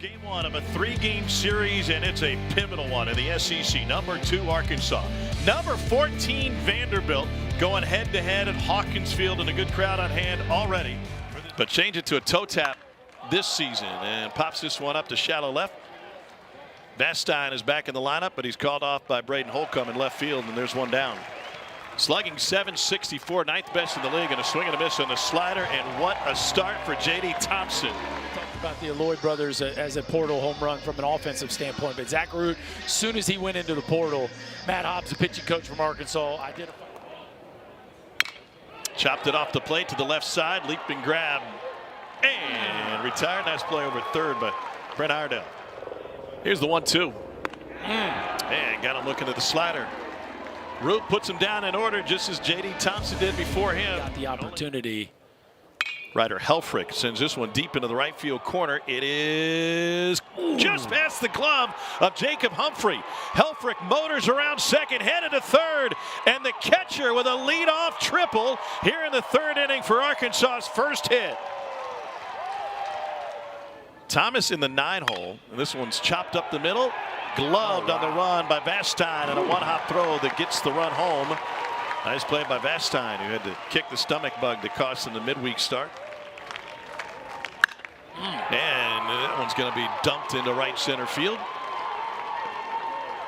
Game one of a three-game series, and it's a pivotal one in the SEC. Number 2, Arkansas. Number 14, Vanderbilt, going head-to-head at Hawkins Field, and a good crowd on hand already. But change it to a toe tap this season, and pops this one up to shallow left. Vastine is back in the lineup, but he's called off by Braden Holcomb in left field, and there's one down. Slugging .764, ninth best in the league, and a swing and a miss on the slider, and what a start for J.D. Thompson. About the Alloy brothers as a portal home run from an offensive standpoint, but Zach Root, as soon as he went into the portal, Matt Hobbs, the pitching coach from Arkansas, identified. Chopped it off the plate to the left side, leap and grab, and retired. Nice play over at third by Brent Iredell. Here's the 1-2. And got him looking at the slider. Root puts him down in order, just as J.D. Thompson did before him. Got the opportunity. Ryder Helfrich sends this one deep into the right field corner. It is just past the glove of Jacob Humphrey. Helfrich motors around second, headed to third, and the catcher with a leadoff triple here in the third inning for Arkansas's first hit. Thomas in the 9-hole, and this one's chopped up the middle, gloved on the run by Vastine, and a one-hop throw that gets the run home. Nice play by Vastine, who had to kick the stomach bug that cost him the midweek start. And that one's going to be dumped into right center field.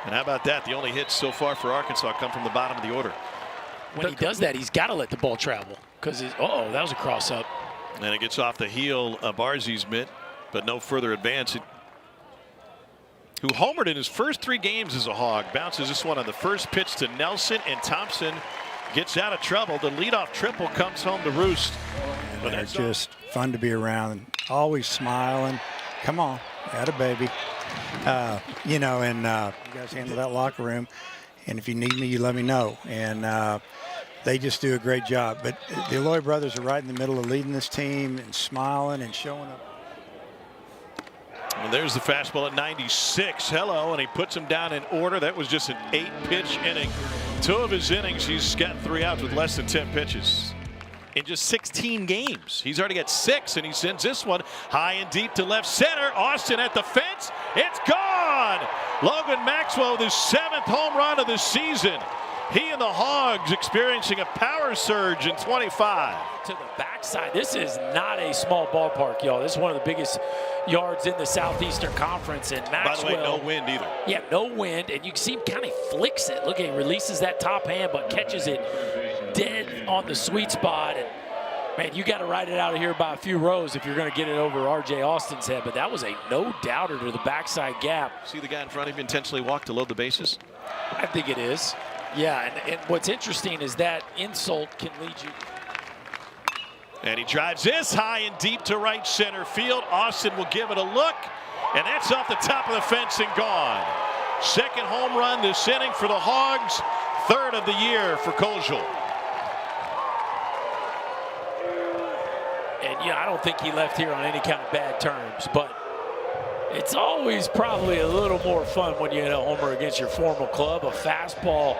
And how about that? The only hits so far for Arkansas come from the bottom of the order. When he does that, he's got to let the ball travel, because uh-oh, that was a cross-up. And it gets off the heel of Barzi's mitt, but no further advance. Who homered in his first 3 games as a Hog, bounces this one on the first pitch to Nelson, and Thompson gets out of trouble. The leadoff triple comes home to roost. But they're just fun to be around. Always smiling. Come on, atta baby. You know, and you guys handle that locker room. And if you need me, you let me know. And they just do a great job. But the Alloy brothers are right in the middle of leading this team and smiling and showing up. Well, there's the fastball at 96. Hello, and he puts him down in order. That was just an 8-pitch inning. 2 of his innings, he's got 3 outs with less than 10 pitches. In just 16 games. He's already got 6, and he sends this one high and deep to left center. Austin at the fence. It's gone! Logan Maxwell with his 7th home run of the season. He and the Hogs experiencing a power surge in 25. To the backside. This is not a small ballpark, y'all. This is one of the biggest yards in the Southeastern Conference. And Maxwell, by the way, no wind either. Yeah, no wind. And you can see him kind of flicks it. Look, he releases that top hand, but catches it dead on the sweet spot. And man, you got to ride it out of here by a few rows if you're going to get it over R.J. Austin's head. But that was a no-doubter to the backside gap. See the guy in front of you intentionally walk to load the bases? I think it is. Yeah, and what's interesting is that insult can lead you. And he drives this high and deep to right center field. Austin will give it a look, and that's off the top of the fence and gone. 2nd home run this inning for the Hogs, 3rd of the year for Kojal. And yeah, I don't think he left here on any kind of bad terms, but it's always probably a little more fun when you hit a homer against your former club. A fastball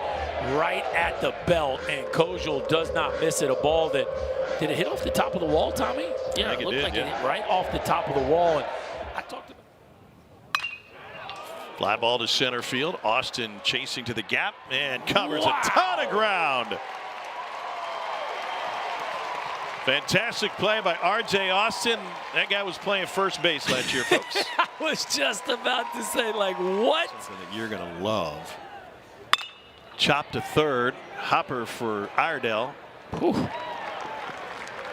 right at the belt, and Kojal does not miss it. A ball that, did it hit off the top of the wall, Tommy? Yeah, it looked like it hit right off the top of the wall. And I talked about fly ball to center field. Austin chasing to the gap and covers a ton of ground. Fantastic play by R.J. Austin. That guy was playing first base last year, folks. I was just about to say, like, what? Something that you're going to love. Chop to third. Hopper for Iredell. Whew.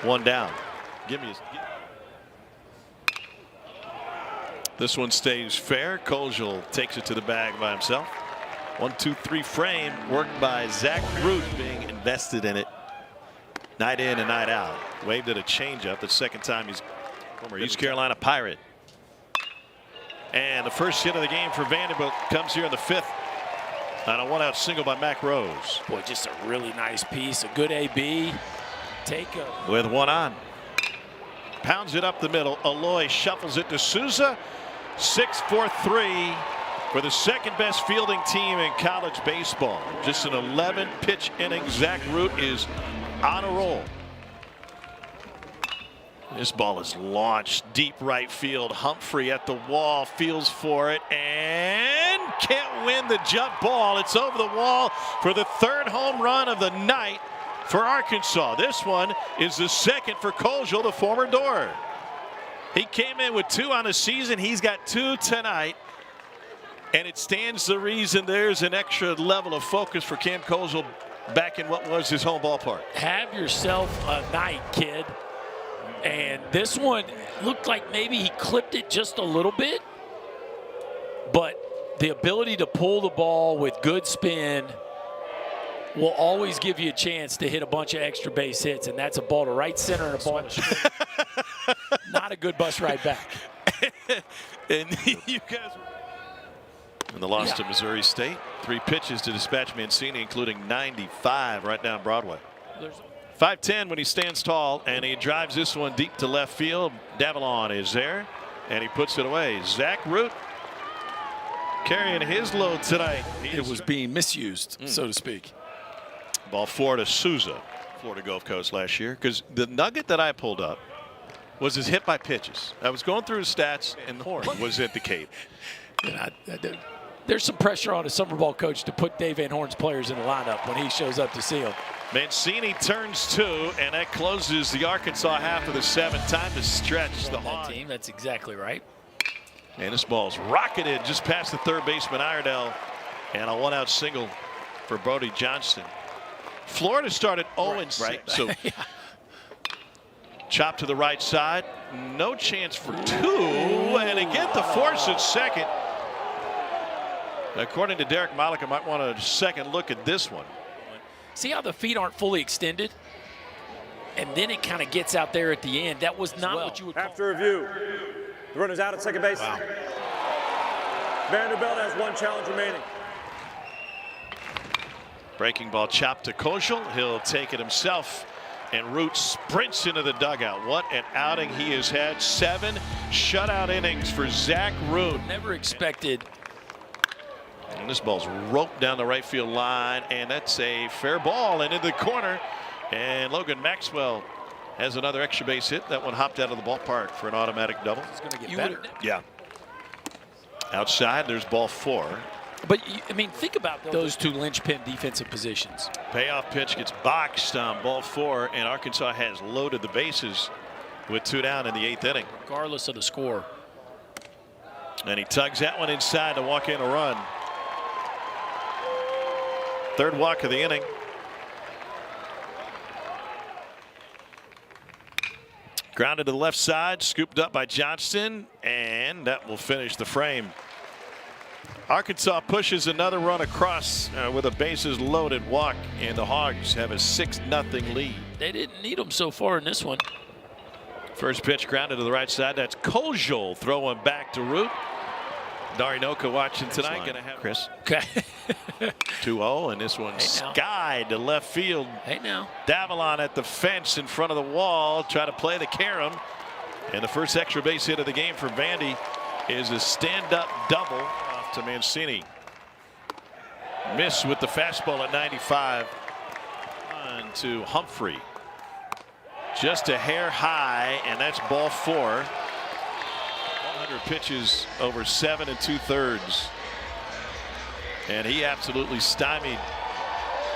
1 down. Give me this one stays fair. Kojal takes it to the bag by himself. 1-2-3 frame worked by Zach Root, being invested in it. Night in and night out. Waved at a changeup. The 2nd time he's former East Carolina Pirate. And the first hit of the game for Vanderbilt comes here in the 5th on a 1-out single by Mac Rose. Boy, just a really nice piece. A good AB. With 1 on. Pounds it up the middle. Alloy shuffles it to Souza. 6-4-3 for the 2nd best fielding team in college baseball. Just an 11-pitch inning. Zach Root is on a roll. This ball is launched deep right field. Humphrey at the wall, feels for it, and can't win the jump ball. It's over the wall for the 3rd home run of the night for Arkansas. This one is the 2nd for Kozel, the former Door. He came in with 2 on the season. He's got 2 tonight. And it stands to reason there's an extra level of focus for Cam Kozel back in what was his home ballpark. Have yourself a night, kid. And this one looked like maybe he clipped it just a little bit. But the ability to pull the ball with good spin will always give you a chance to hit a bunch of extra base hits. And that's a ball to right center and a ball to straight. Not a good bus ride back. And you guys... And the loss to Missouri State. 3 pitches to dispatch Mancini, including 95 right down Broadway. 5'10" when he stands tall, and he drives this one deep to left field. Davalon is there, and he puts it away. Zach Root carrying his load tonight. It was being misused, so to speak. Ball 4 to Souza, Florida Gulf Coast last year. Because the nugget that I pulled up was his hit by pitches. I was going through his stats, and the horn was indicated. There's some pressure on a summer ball coach to put Dave Van Horn's players in the lineup when he shows up to see them. Mancini turns 2, and that closes the Arkansas half of the 7th. Time to stretch the that team. That's exactly right. And this ball's rocketed just past the 3rd baseman Iredell, and a 1-out single for Brody Johnston. Florida started 0-6, right? So yeah. Chop to the right side, no chance for 2, and again the force at second. According to Derek Malik, I might want a second look at this one. See how the feet aren't fully extended? And then it kind of gets out there at the end. That was not what you would call. After review, the runner's out at second base. Wow. Vanderbilt has 1 challenge remaining. Breaking ball chopped to Kozel. He'll take it himself. And Root sprints into the dugout. What an outing he has had. 7 shutout innings for Zach Root. Never expected. And this ball's roped down the right field line, and that's a fair ball and into the corner. And Logan Maxwell has another extra base hit. That one hopped out of the ballpark for an automatic double. It's going to get better. Yeah. Outside, there's ball 4. But, I mean, think about those 2 linchpin defensive positions. Payoff pitch gets boxed on ball 4, and Arkansas has loaded the bases with 2 down in the 8th inning. Regardless of the score. And he tugs that one inside to walk in a run. 3rd walk of the inning. Grounded to the left side, scooped up by Johnston, and that will finish the frame. Arkansas pushes another run across with a bases loaded walk, and the Hogs have a 6-0 lead. They didn't need them so far in this one. First pitch grounded to the right side. That's Kozel throwing back to Root. Darinoka watching tonight. Going to have Chris. Okay. 2-0, and this one skied to left field. Hey now. Davalon at the fence in front of the wall. Try to play the carom. And the first extra base hit of the game for Vandy is a stand-up double off to Mancini. Miss with the fastball at 95. On to Humphrey. Just a hair high, and that's ball 4. 100 pitches over 7 2/3. And he absolutely stymied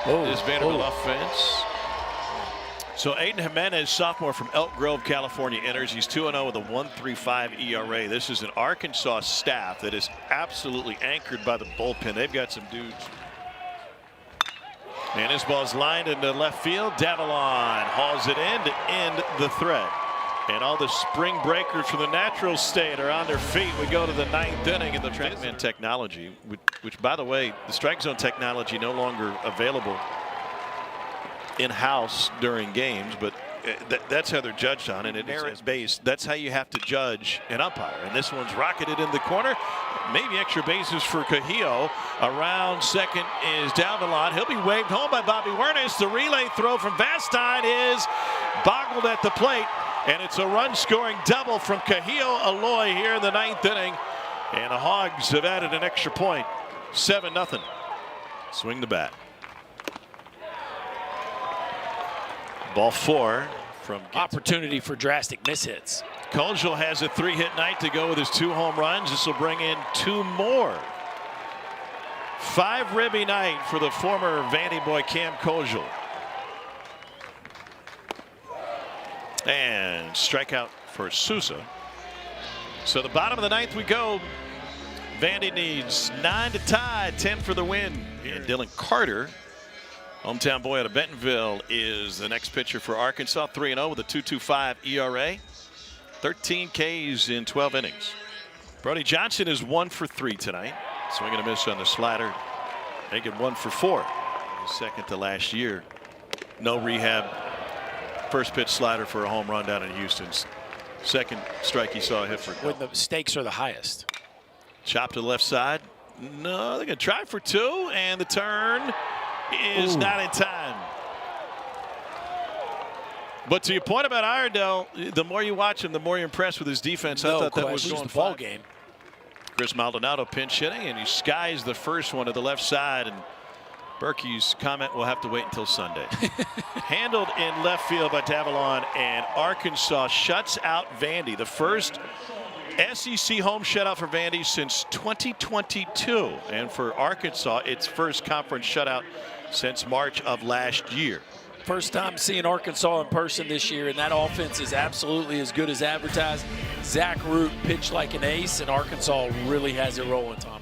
this Vanderbilt offense. So Aiden Jimenez, sophomore from Elk Grove, California, enters. He's 2-0 with a 1.35 ERA. This is an Arkansas staff that is absolutely anchored by the bullpen. They've got some dudes. And this ball's lined into left field. Davalon hauls it in to end the threat. And all the spring breakers from the natural state are on their feet. We go to the 9th inning in the TrackMan technology, which, by the way, the strike zone technology no longer available in-house during games, but that's how they're judged on, and it is based. That's how you have to judge an umpire. And this one's rocketed in the corner. Maybe extra bases for Cahillo. Around second is Davalon. He'll be waved home by Bobby Wernes. The relay throw from Vastine is boggled at the plate. And it's a run-scoring double from Cahillo Aloy here in the 9th inning. And the Hogs have added an extra point. 7-0. Swing the bat. Ball 4. from Opportunity for drastic mishits. Kogel has a 3-hit night to go with his 2 home runs. This will bring in 2 more. 5 ribby night for the former Vandy boy Cam Kogel. And strikeout for Sousa. So the bottom of the 9th we go. Vandy needs 9 to tie, 10 for the win. And Dylan Carter, hometown boy out of Bentonville, is the next pitcher for Arkansas. 3-0 with a 2.25 ERA. 13 Ks in 12 innings. Brody Johnson is 1 for 3 tonight. Swinging a miss on the slider. Making 1 for 4. Second to last year. No rehab. First pitch slider for a home run down in Houston's. Second strike he saw a hit for. When the stakes are the highest. Chop to the left side. No, they're going to try for 2. And the turn is not in time. But to your point about Iredell, the more you watch him, the more you're impressed with his defense. I thought that was going the ball game. Chris Maldonado pinch hitting, and he skies the first one to the left side. And Berkey's comment will have to wait until Sunday. Handled in left field by Tavalon, and Arkansas shuts out Vandy. The first SEC home shutout for Vandy since 2022. And for Arkansas, its first conference shutout since March of last year. First time seeing Arkansas in person this year, and that offense is absolutely as good as advertised. Zach Root pitched like an ace, and Arkansas really has it rolling, Tom.